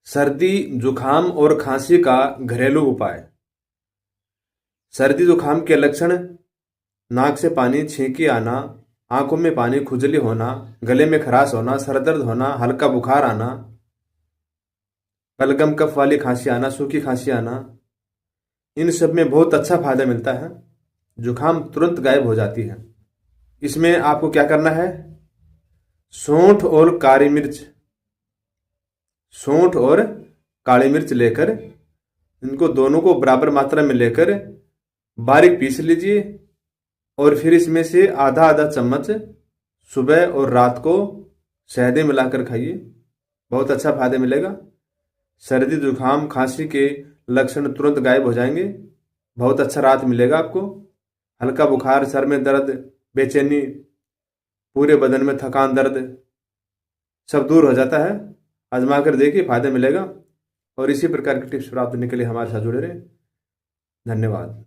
सर्दी जुखाम और खांसी का घरेलू उपाय। सर्दी जुखाम के लक्षण: नाक से पानी, छींकी आना, आंखों में पानी, खुजली होना, गले में खराश होना, सर दर्द होना, हल्का बुखार आना, बलगम कफ वाली खांसी आना, सूखी खांसी आना। इन सब में बहुत अच्छा फायदा मिलता है। जुखाम तुरंत गायब हो जाती है। इसमें आपको क्या करना है? सौंठ और काली मिर्च, सौंठ और काली मिर्च लेकर इनको दोनों को बराबर मात्रा में लेकर बारीक पीस लीजिए और फिर इसमें से आधा आधा चम्मच सुबह और रात को शहद में मिलाकर खाइए। बहुत अच्छा फायदा मिलेगा। सर्दी जुखाम खांसी के लक्षण तुरंत गायब हो जाएंगे। बहुत अच्छा राहत मिलेगा आपको। हल्का बुखार, सर में दर्द, बेचैनी, पूरे बदन में थकान, दर्द सब दूर हो जाता है। आजमा कर देखिए, फायदा मिलेगा। और इसी प्रकार की टिप्स प्राप्त करने के लिए हमारे साथ जुड़े रहें। धन्यवाद।